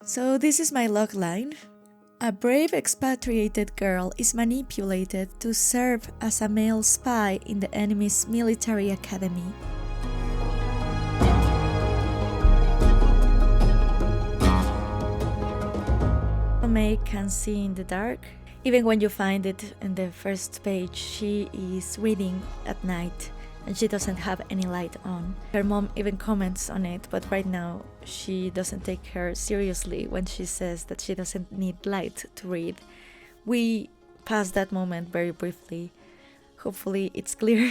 So this is my logline. A brave expatriated girl is manipulated to serve as a male spy in the enemy's military academy. May can see in the dark. Even when you find it in the first page, she is reading at night and she doesn't have any light on. Her mom even comments on it, but right now she doesn't take her seriously when she says that she doesn't need light to read. We pass that moment very briefly. Hopefully it's clear.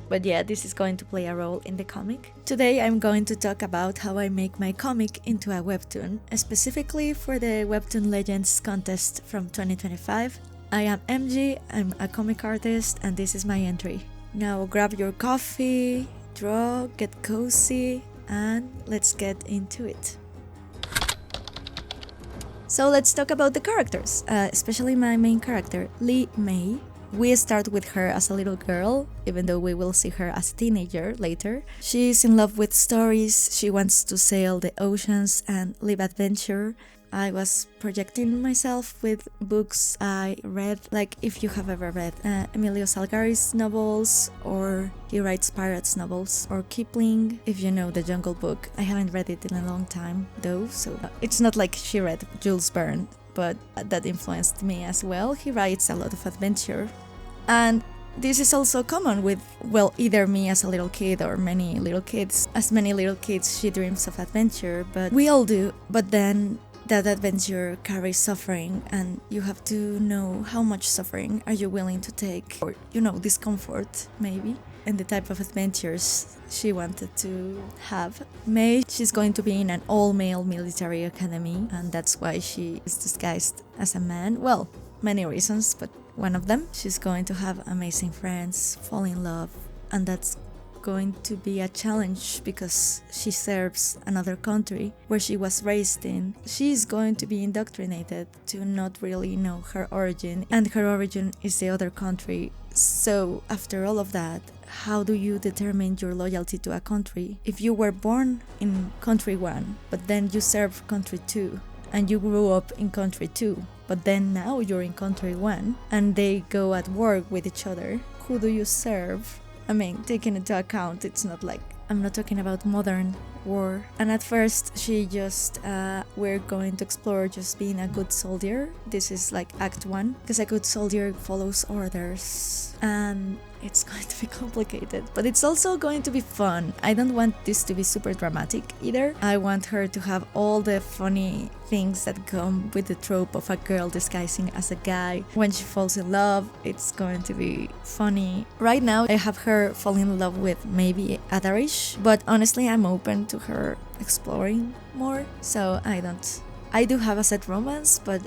But yeah, this is going to play a role in the comic. Today I'm going to talk about how I make my comic into a webtoon, specifically for the Webtoon Legends contest from 2025. I am MG, I'm a comic artist, and this is my entry. Now grab your coffee, draw, get cozy, and let's get into it. So let's talk about the characters, especially my main character, Lee May. We start with her as a little girl, even though we will see her as a teenager later. She's in love with stories, she wants to sail the oceans and live adventure. I was projecting myself with books I read, like if you have ever read Emilio Salgari's novels, or he writes pirates novels, or Kipling, if you know The Jungle Book. I haven't read it in a long time though, so it's not like she read Jules Verne, but that influenced me as well. He writes a lot of adventure. And this is also common with, well, either me as a little kid or many little kids. As many little kids, she dreams of adventure, but we all do. But then that adventure carries suffering, and you have to know how much suffering are you willing to take, or, discomfort, maybe. And the type of adventures she wanted to have. May, she's going to be in an all-male military academy, and that's why she is disguised as a man. Well, many reasons, but one of them, she's going to have amazing friends, fall in love, and that's going to be a challenge because she serves another country where she was raised in. She's going to be indoctrinated to not really know her origin, and her origin is the other country. So after all of that, how do you determine your loyalty to a country? If you were born in country 1, but then you serve country 2, and you grew up in country 2, but then now you're in country 1, and they go at war with each other, who do you serve? I mean, taking into account, it's not like, I'm not talking about modern war. And at first, she just, we're going to explore just being a good soldier. This is like Act 1, because a good soldier follows orders. And it's going to be complicated, but it's also going to be fun. I don't want this to be super dramatic either. I want her to have all the funny things that come with the trope of a girl disguising as a guy. When she falls in love, it's going to be funny. Right now, I have her fall in love with maybe Adarish, but honestly, I'm open to her exploring more, so I do have a set romance, but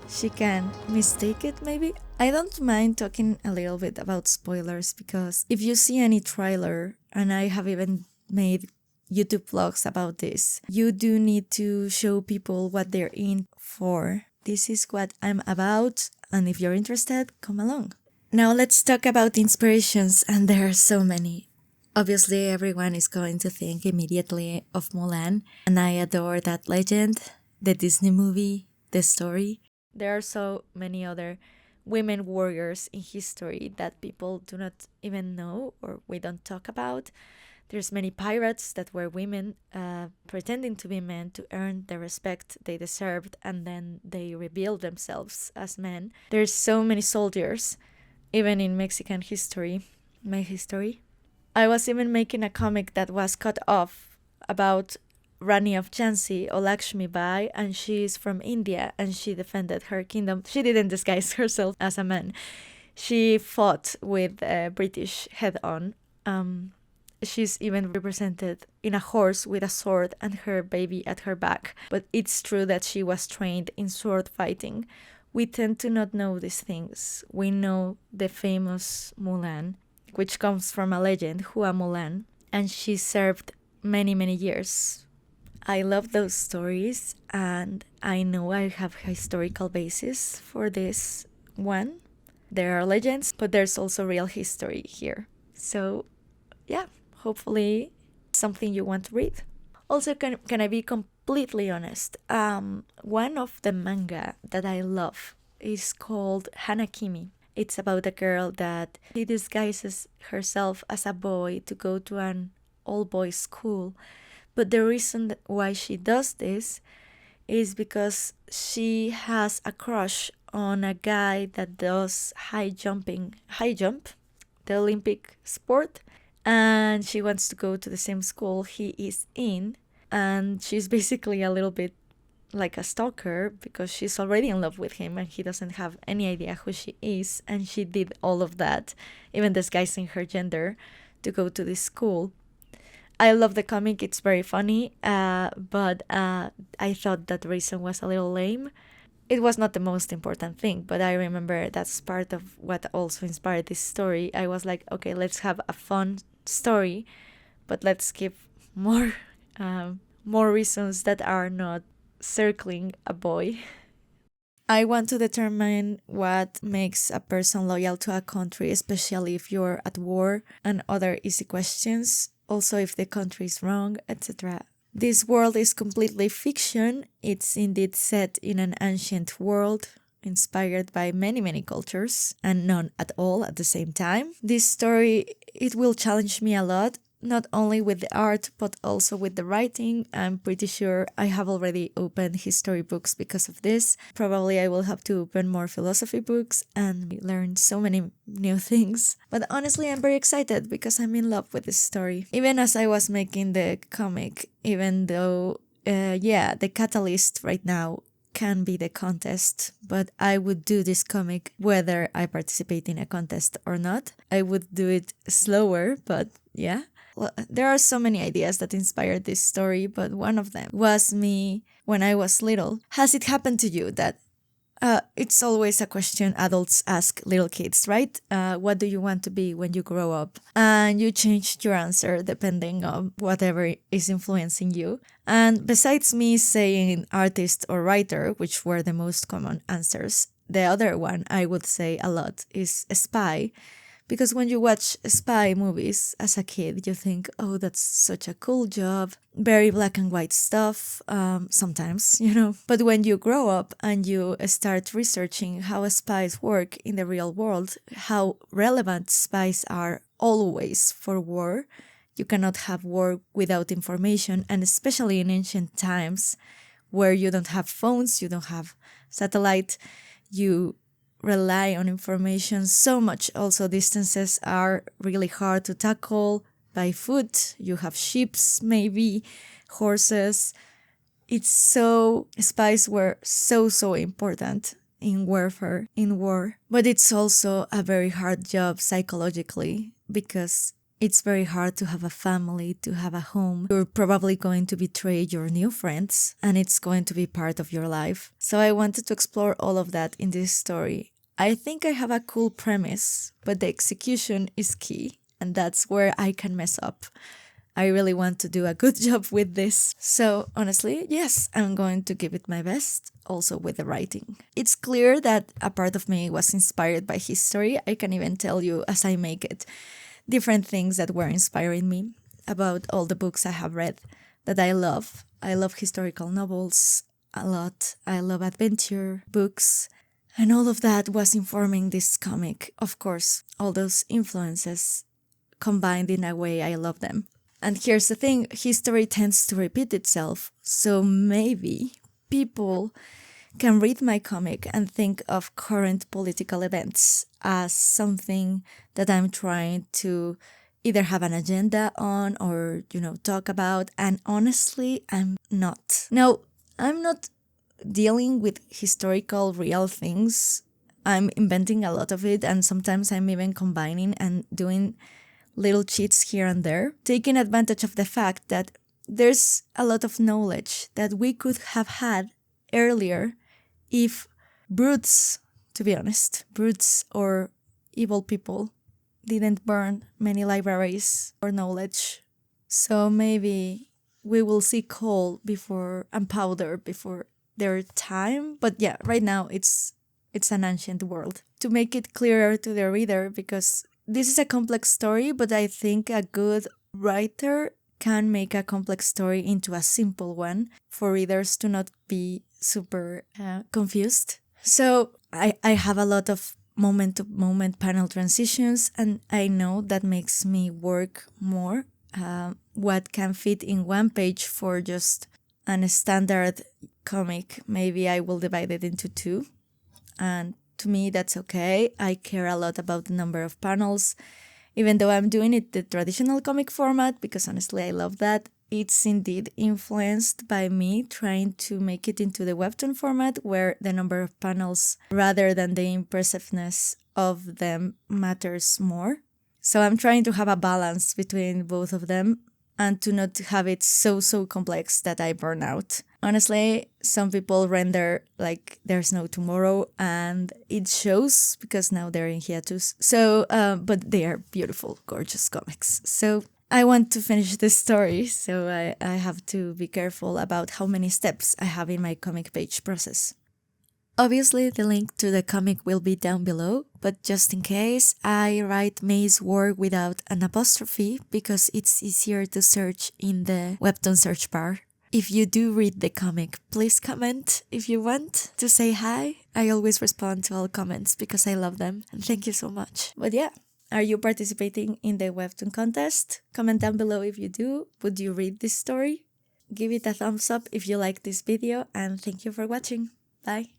she can mistake it maybe. I don't mind talking a little bit about spoilers, because if you see any trailer, and I have even made YouTube vlogs about this, you do need to show people what they're in for. This is what I'm about, and if you're interested, come along. Now let's talk about inspirations, and there are so many. Obviously, everyone is going to think immediately of Mulan, and I adore that legend, the Disney movie, the story. There are so many other women warriors in history that people do not even know, or we don't talk about. There's many pirates that were women pretending to be men to earn the respect they deserved, and then they revealed themselves as men. There's so many soldiers, even in Mexican history, my history. I was even making a comic that was cut off about Rani of Jhansi or Lakshmi Bai, and she is from India and she defended her kingdom. She didn't disguise herself as a man. She fought with British head on. She's even represented in a horse with a sword and her baby at her back. But it's true that she was trained in sword fighting. We tend to not know these things. We know the famous Mulan, which comes from a legend, Hua Mulan, and she served many, many years. I love those stories, and I know I have historical basis for this one. There are legends, but there's also real history here. So, yeah, hopefully something you want to read. Also, can I be completely honest, one of the manga that I love is called Hanakimi. It's about a girl that she disguises herself as a boy to go to an all boys school. But the reason why she does this is because she has a crush on a guy that does high jump, the Olympic sport, and she wants to go to the same school he is in, and she's basically a little bit like a stalker because she's already in love with him and he doesn't have any idea who she is, and she did all of that, even disguising her gender, to go to this school. I love the comic, it's very funny, but I thought that reason was a little lame. It was not the most important thing, but I remember that's part of what also inspired this story. I was like, okay, let's have a fun story, but let's give more more reasons that are not circling a boy. I want to determine what makes a person loyal to a country, especially if you're at war, and other easy questions, also if the country is wrong, etc. This world is completely fiction. It's indeed set in an ancient world, inspired by many cultures, and none at all at the same time. This story, it will challenge me a lot, not only with the art, but also with the writing. I'm pretty sure I have already opened history books because of this. Probably I will have to open more philosophy books and learn so many new things. But honestly, I'm very excited because I'm in love with this story. Even as I was making the comic, even though, the catalyst right now can be the contest, but I would do this comic whether I participate in a contest or not. I would do it slower, but yeah. Well, there are so many ideas that inspired this story, but one of them was me when I was little. Has it happened to you that it's always a question adults ask little kids, right? What do you want to be when you grow up? And you changed your answer depending on whatever is influencing you. And besides me saying artist or writer, which were the most common answers, the other one I would say a lot is a spy. Because when you watch spy movies as a kid, you think, oh, that's such a cool job. Very black and white stuff, sometimes, But when you grow up and you start researching how spies work in the real world, how relevant spies are always for war, you cannot have war without information, and especially in ancient times where you don't have phones, you don't have satellite, you rely on information so much. Also, distances are really hard to tackle by foot. You have ships, maybe horses. Spies were so important in warfare, in war. But it's also a very hard job psychologically because it's very hard to have a family, to have a home. You're probably going to betray your new friends, and it's going to be part of your life. So I wanted to explore all of that in this story. I think I have a cool premise, but the execution is key, and that's where I can mess up. I really want to do a good job with this. So honestly, yes, I'm going to give it my best, also with the writing. It's clear that a part of me was inspired by history. I can even tell you as I make it different things that were inspiring me about all the books I have read that I love. I love historical novels a lot. I love adventure books. And all of that was informing this comic. Of course, all those influences combined in a way I love them. And here's the thing, history tends to repeat itself. So maybe people can read my comic and think of current political events as something that I'm trying to either have an agenda on or, talk about. And honestly, I'm not. No, I'm not dealing with historical real things. I'm inventing a lot of it, and sometimes I'm even combining and doing little cheats here and there, taking advantage of the fact that there's a lot of knowledge that we could have had earlier if brutes, to be honest, brutes or evil people didn't burn many libraries or knowledge. So maybe we will see coal and powder before their time. But yeah, right now it's an ancient world. To make it clearer to the reader, because this is a complex story, but I think a good writer can make a complex story into a simple one for readers to not be super confused. So I have a lot of moment-to-moment panel transitions, and I know that makes me work more. What can fit in one page for just a standard comic, maybe I will divide it into two. And to me, that's okay. I care a lot about the number of panels, even though I'm doing it the traditional comic format, because honestly, I love that. It's indeed influenced by me trying to make it into the Webtoon format, where the number of panels rather than the impressiveness of them matters more. So I'm trying to have a balance between both of them and to not have it so complex that I burn out. Honestly, some people render like there's no tomorrow, and it shows because now they're in hiatus. So, but they are beautiful, gorgeous comics. So I want to finish this story, so I have to be careful about how many steps I have in my comic page process. Obviously, the link to the comic will be down below, but just in case, I write May's work without an apostrophe because it's easier to search in the Webtoon search bar. If you do read the comic, please comment if you want to say hi. I always respond to all comments because I love them, and thank you so much. But yeah, are you participating in the Webtoon contest? Comment down below if you do. Would you read this story? Give it a thumbs up if you like this video, and thank you for watching. Bye!